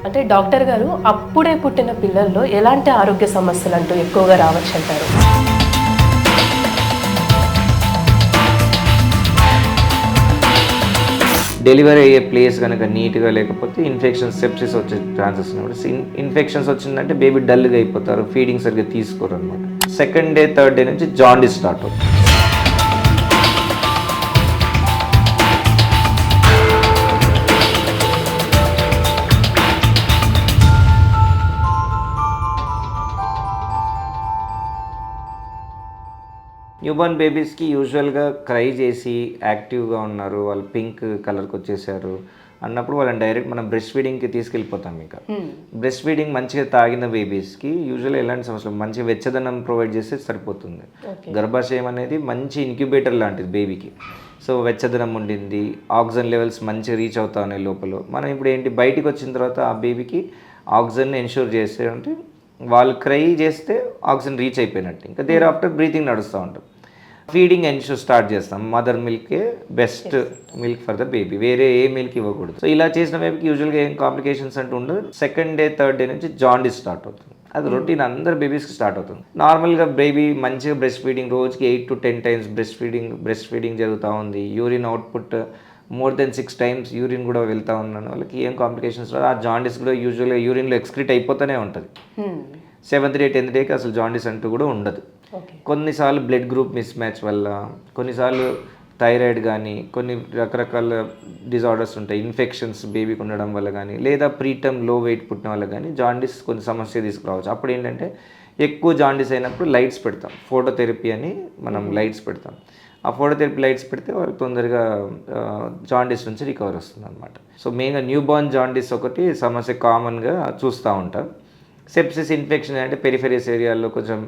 అంటే డాక్టర్ గారు అప్పుడే పుట్టిన పిల్లల్లో ఎలాంటి ఆరోగ్య సమస్యలు అంటూ ఎక్కువగా రావచ్చు అంటారు? డెలివరీ అయ్యే ప్లేస్ కనుక నీట్గా లేకపోతే ఇన్ఫెక్షన్స్ సెప్సిస్ వచ్చే ఛాన్సెస్ ఉన్నాయి. ఇన్ఫెక్షన్స్ వచ్చిందంటే బేబీ డల్గా అయిపోతారు, ఫీడింగ్ సరిగ్గా తీసుకోరు అనమాట. సెకండ్ డే థర్డ్ డే నుంచి జాండీస్ స్టార్ట్ అవుతుంది. న్యూబార్న్ బేబీస్కి యూజువల్గా క్రై చేసి యాక్టివ్గా ఉన్నారు, వాళ్ళు పింక్ కలర్కి వచ్చేసారు అన్నప్పుడు వాళ్ళని డైరెక్ట్ మనం బ్రెస్ట్ ఫీడింగ్కి తీసుకెళ్ళిపోతాం. ఇంకా బ్రెస్ట్ ఫీడింగ్ మంచిగా తాగిన బేబీస్కి యూజువల్గా ఎలాంటి సమస్యలు, మంచిగా వెచ్చదనం ప్రొవైడ్ చేస్తే సరిపోతుంది. గర్భాశయం అనేది మంచి ఇంక్యుబేటర్ లాంటిది బేబీకి. సో వెచ్చదనం ఉండింది, ఆక్సిజన్ లెవెల్స్ మంచిగా రీచ్ అవుతా ఉన్నాయి లోపల. మనం ఇప్పుడు ఏంటి బయటికి వచ్చిన తర్వాత ఆ బేబీకి ఆక్సిజన్ని ఎన్షూర్ చేస్తే అంటే వాళ్ళు క్రై చేస్తే ఆక్సిజన్ రీచ్ అయిపోయినట్టు, ఇంకా దేర్ ఆఫ్టర్ బ్రీతింగ్ నడుస్తూ ఉంటుంది. ఫీడింగ్ ఎన్షూర్ స్టార్ట్ చేస్తాం. మదర్ మిల్కే best milk for the baby, వేరే ఏ మిల్క్ ఇవ్వకూడదు. సో ఇలా చేసిన బేబీకి యూజువల్గా ఏం కాంప్లికేషన్స్ అంటూ ఉండదు. సెకండ్ డే థర్డ్ డే నుంచి జాండీస్ స్టార్ట్ అవుతుంది. అది రొటీన్ అందరు బేబీస్కి స్టార్ట్ అవుతుంది. నార్మల్గా బేబీ మంచిగా బ్రెస్ట్ ఫీడింగ్ రోజుకి 8 to 10 times బ్రెస్ట్ ఫీడింగ్ జరుగుతూ ఉంది. Urine output more than 6 times urine కూడా వెళ్తూ ఉన్నాను. వాళ్ళకి ఏం కాంప్లికేషన్స్ రాదు. ఆ జాండీస్ కూడా యూజువల్గా యూరిన్లో ఎక్స్క్రీట్ అయిపోతూనే ఉంటుంది. 7th day 10th డేకి అసలు జాండీస్ అంటూ కూడా ఉండదు. కొన్నిసార్లు బ్లడ్ గ్రూప్ మిస్ మ్యాచ్ వల్ల, కొన్నిసార్లు థైరాయిడ్ కానీ, కొన్ని రకరకాల డిజార్డర్స్ ఉంటాయి, ఇన్ఫెక్షన్స్ బేబీకి ఉండడం వల్ల కానీ, లేదా ప్రీటర్మ్ లో వెయిట్ పుట్టిన వల్ల కానీ జాండీస్ కొన్ని సమస్య తీసుకురావచ్చు. అప్పుడు ఏంటంటే ఎక్కువ జాండీస్ అయినప్పుడు లైట్స్ పెడతాం, ఫోటోథెరపీ అని మనం లైట్స్ పెడతాం. ఆ ఫోటోథెరపీ లైట్స్ పెడితే వాళ్ళకి తొందరగా జాండీస్ నుంచి రికవర్ వస్తుంది అనమాట. సో మెయిన్గా న్యూబార్న్ జాండీస్ ఒకటి సమస్య కామన్గా చూస్తూ ఉంటాం. సెప్సిస్ ఇన్ఫెక్షన్ అంటే పెరిఫెరీస్ ఏరియాలో కొంచెం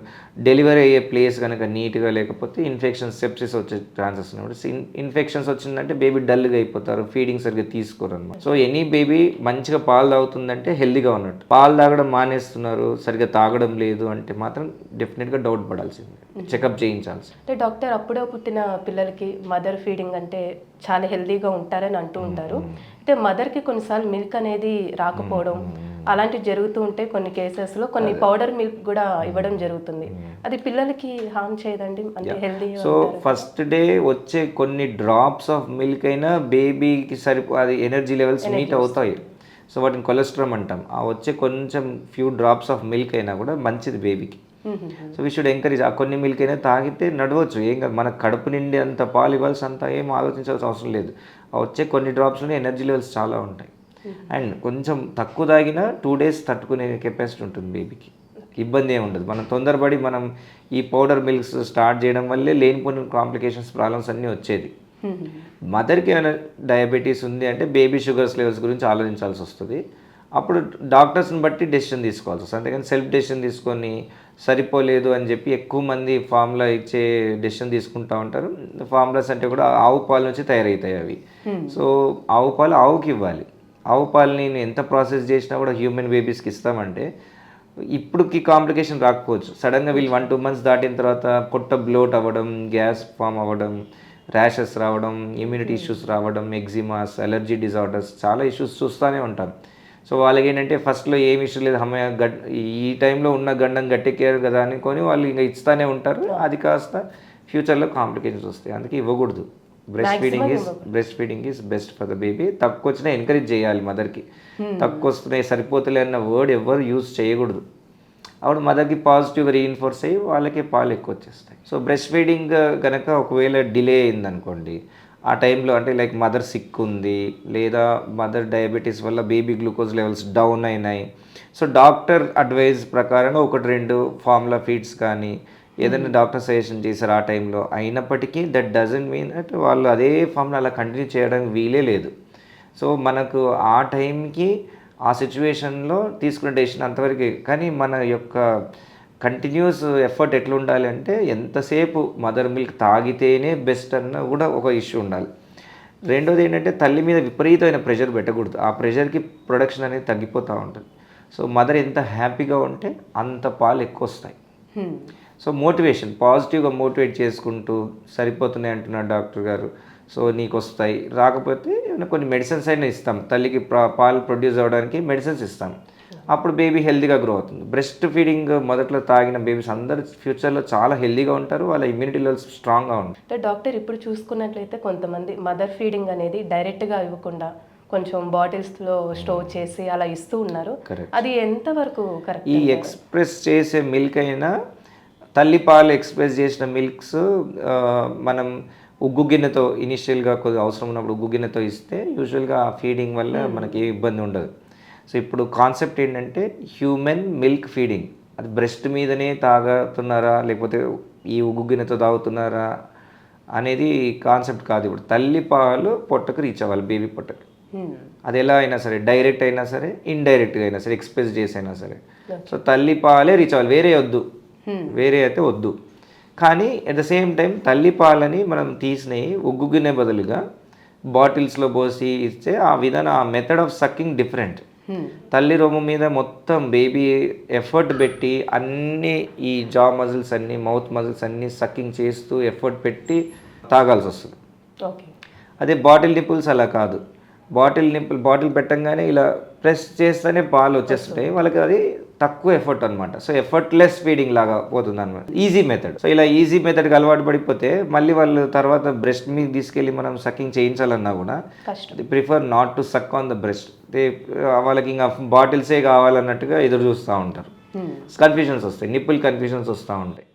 డెలివరీ అయ్యే ప్లేస్ కనుక నీట్గా లేకపోతే ఇన్ఫెక్షన్స్ సెప్సిస్ వచ్చే ఛాన్సెస్ ఉన్నాయి. ఇన్ఫెక్షన్స్ వచ్చిందంటే బేబీ డల్గా అయిపోతారు, ఫీడింగ్ సరిగ్గా తీసుకోరు అనమాట. సో ఎనీ బేబీ మంచిగా పాలు తాగుతుందంటే హెల్దీగా ఉన్నట్టు. పాలు తాగడం మానేస్తున్నారు, సరిగ్గా తాగడం లేదు అంటే మాత్రం డెఫినెట్గా డౌట్ పడాల్సింది, చెకప్ చేయించాల్సి. అంటే డాక్టర్ అప్పుడే పుట్టిన పిల్లలకి మదర్ ఫీడింగ్ అంటే చాలా హెల్దీగా ఉంటారని అంటూ ఉంటారు. అయితే మదర్కి కొన్నిసార్లు మిల్క్ అనేది రాకపోవడం అలాంటివి జరుగుతూ ఉంటే కొన్ని కేసెస్లో కొన్ని పౌడర్ మిల్క్ కూడా ఇవ్వడం జరుగుతుంది. అది పిల్లలకి హార్మ్ చేయదండి, అంటే హెల్దీ? సో ఫస్ట్ డే వచ్చే కొన్ని డ్రాప్స్ ఆఫ్ మిల్క్ అయినా బేబీకి అది ఎనర్జీ లెవెల్స్ మీట్ అవుతాయి. సో వాటిని కొలెస్ట్రాల్ అంటాం. ఆ వచ్చే కొంచెం ఫ్యూ డ్రాప్స్ ఆఫ్ మిల్క్ అయినా కూడా మంచిది బేబీకి. So we should encourage. ఆ కొన్ని మిల్క్ అయినా తాగితే నడవచ్చు, ఏం కాదు. మన కడుపు నిండి అంత పాలు ఇవ్వాల్సినంత ఏం ఆలోచించాల్సిన అవసరం లేదు. ఆ వచ్చే కొన్ని డ్రాప్స్లోనే ఎనర్జీ లెవెల్స్ చాలా ఉంటాయి. అండ్ కొంచెం తక్కువ తాగినా 2 days తట్టుకునే కెపాసిటీ ఉంటుంది బేబీకి, ఇబ్బంది ఏమి ఉండదు. మనం తొందరపడి మనం ఈ పౌడర్ మిల్క్స్ స్టార్ట్ చేయడం వల్లే లేనిపోయిన కాంప్లికేషన్స్ ప్రాబ్లమ్స్ అన్నీ వచ్చేది. మదర్కి ఏమైనా డయాబెటీస్ ఉంది అంటే బేబీ షుగర్స్ లెవెల్స్ గురించి ఆలోచించాల్సి వస్తుంది. అప్పుడు డాక్టర్స్ని బట్టి డెసిషన్ తీసుకోవాల్సి వస్తుంది. అంతేకాని సెల్ఫ్ డెసిషన్ తీసుకొని సరిపోలేదు అని చెప్పి ఎక్కువ మంది ఫార్ములా ఇచ్చే డెసిషన్ తీసుకుంటూ ఉంటారు. ఫార్ములాస్ అంటే కూడా ఆవు పాల నుంచి తయారవుతాయి అవి. సో ఆవు పాలు ఆవుకి ఇవ్వాలి. ఆవు పాలని ఎంత ప్రాసెస్ చేసినా కూడా హ్యూమన్ బేబీస్కి ఇస్తామంటే ఇప్పుడుకి కాంప్లికేషన్ రాకపోవచ్చు. సడన్గా వీళ్ళు 1-2 months దాటిన తర్వాత పొట్ట బ్లోట్ అవ్వడం, గ్యాస్ ఫామ్ అవ్వడం, ర్యాషెస్ రావడం, ఇమ్యూనిటీ ఇష్యూస్ రావడం, ఎగ్జిమాస్, అలర్జీ డిజార్డర్స్, చాలా ఇష్యూస్ చూస్తూనే ఉంటాం. సో వాళ్ళకి ఏంటంటే ఫస్ట్లో ఏమి ఇష్యూ లేదు, ఈ టైంలో ఉన్న గండం గట్టెక్కారు కదా అనుకొని వాళ్ళు ఇంకా ఇస్తూనే ఉంటారు. అది కాస్త ఫ్యూచర్లో కాంప్లికేషన్స్ వస్తాయి. అందుకే ఇవ్వకూడదు. Breast feeding is best for the baby. తక్కువ వచ్చినా ఎంకరేజ్ చేయాలి మదర్కి. తక్కువ వస్తున్నాయి సరిపోతలే అన్న వర్డ్ ఎవరు యూజ్ చేయకూడదు. అప్పుడు మదర్కి పాజిటివ్గా రీఇన్ఫోర్స్ అయ్యి వాళ్ళకి పాలు ఎక్కువ వచ్చేస్తాయి. సో బ్రెస్ట్ ఫీడింగ్ కనుక ఒకవేళ డిలే అయిందనుకోండి, ఆ టైంలో అంటే లైక్ మదర్ సిక్ ఉంది, లేదా మదర్ డయాబెటీస్ వల్ల బేబీ గ్లూకోజ్ లెవెల్స్ డౌన్ అయినాయి. సో డాక్టర్ అడ్వైజ్ ప్రకారంగా 1-2 ఫార్ములా ఫీడ్స్ కానీ ఏదైనా డాక్టర్ సజెషన్ చేశారు ఆ టైంలో, అయినప్పటికీ దట్ డజంట్ మీన్ దట్ వాళ్ళు అదే ఫామ్లో అలా కంటిన్యూ చేయడానికి వీలే లేదు. సో మనకు ఆ టైంకి ఆ సిచ్యువేషన్లో తీసుకునే డెసిషన్ అంతవరకే. కానీ మన యొక్క కంటిన్యూస్ ఎఫర్ట్ ఎట్లా ఉండాలి అంటే ఎంతసేపు మదర్ మిల్క్ తాగితేనే బెస్ట్ అన్న కూడా ఒక ఇష్యూ ఉండాలి. రెండోది ఏంటంటే తల్లి మీద విపరీతమైన ప్రెషర్ పెట్టకూడదు. ఆ ప్రెషర్కి ప్రొడక్షన్ అనేది తగ్గిపోతూ ఉంటుంది. సో మదర్ ఎంత హ్యాపీగా ఉంటే అంత పాలు ఎక్కువ వస్తాయి. సో మోటివేషన్, పాజిటివ్గా మోటివేట్ చేసుకుంటూ సరిపోతున్నాయి అంటున్నారు డాక్టర్ గారు, సో నీకు వస్తాయి, రాకపోతే ఏమైనా కొన్ని మెడిసిన్స్ అయినా ఇస్తాం, తల్లికి పాలు ప్రొడ్యూస్ అవ్వడానికి మెడిసిన్స్ ఇస్తాం, అప్పుడు బేబీ హెల్తీగా గ్రో అవుతుంది. బ్రెస్ట్ ఫీడింగ్ మొదట్లో తాగిన బేబీస్ అందరు ఫ్యూచర్లో చాలా హెల్తీగా ఉంటారు, వాళ్ళ ఇమ్యూనిటీ లెవెల్స్ స్ట్రాంగ్గా ఉంటాయి. అంటే డాక్టర్ ఇప్పుడు చూసుకున్నట్లయితే కొంతమంది మదర్ ఫీడింగ్ అనేది డైరెక్ట్గా ఇవ్వకుండా కొంచెం బాటిల్స్లో స్టోర్ చేసి అలా ఇస్తూ ఉన్నారు. అది ఎంతవరకు కరెక్ట్? ఈ ఎక్స్ప్రెస్ చేసే మిల్క్ అయినా, తల్లి పాలు ఎక్స్ప్రెస్ చేసిన మిల్క్స్ మనం ఉగ్గు గిన్నెతో ఇనిషియల్గా కొద్దిగా అవసరం ఉన్నప్పుడు ఉగ్గు గిన్నెతో ఇస్తే యూజువల్గా ఆ ఫీడింగ్ వల్ల మనకి ఏ ఇబ్బంది ఉండదు. సో ఇప్పుడు కాన్సెప్ట్ ఏంటంటే హ్యూమన్ మిల్క్ ఫీడింగ్, అది బ్రెస్ట్ మీదనే తాగుతున్నారా లేకపోతే ఈ ఉగ్గు గిన్నెతో తాగుతున్నారా అనేది కాన్సెప్ట్ కాదు. ఇప్పుడు తల్లి పాలు పొట్టకు రీచ్ అవ్వాలి, బేబీ పొట్టకు. అది ఎలా అయినా సరే, డైరెక్ట్ అయినా సరే, ఇండైరెక్ట్గా అయినా సరే, ఎక్స్ప్రెస్ చేసి అయినా సరే. సో తల్లి పాలే రీచ్ అవ్వాలి, వేరే వద్దు, వేరే అయితే వద్దు. కానీ అట్ ద సేమ్ టైం తల్లి పాలని మనం తీసినవి ఉగ్గు గిన్నె బదులుగా బాటిల్స్లో పోసి ఇస్తే ఆ విధానం, ఆ మెథడ్ ఆఫ్ సక్కింగ్ డిఫరెంట్. తల్లి రొమ్ము మీద మొత్తం బేబీ ఎఫర్ట్ పెట్టి అన్నీ ఈ జా మజిల్స్ అన్నీ, మౌత్ మజిల్స్ అన్నీ సక్కింగ్ చేస్తూ ఎఫర్ట్ పెట్టి తాగాల్సి వస్తుంది. ఓకే. అదే బాటిల్ నిప్పుల్స్ అలా కాదు. బాటిల్ పెట్టంగానే ఇలా ప్రెస్ చేస్తేనే పాలు వచ్చేస్తుంటాయి, వాళ్ళకి అది తక్కువ ఎఫర్ట్ అనమాట. సో ఎఫర్ట్లెస్ ఫీడింగ్ లాగా పోతుంది అనమాట, ఈజీ మెథడ్. సో ఇలా ఈజీ మెథడ్కి అలవాటు పడిపోతే మళ్ళీ వాళ్ళు తర్వాత బ్రెస్ట్ మీద తీసుకెళ్ళి మనం సక్కింగ్ చేయించాలన్నా కూడా prefer not to suck on the breast. వాళ్ళకి ఇంకా బాటిల్సే కావాలన్నట్టుగా ఎదురు చూస్తూ ఉంటారు. కన్ఫ్యూజన్స్ వస్తాయి, నిప్పుల్ కన్ఫ్యూజన్స్ వస్తూ ఉంటాయి.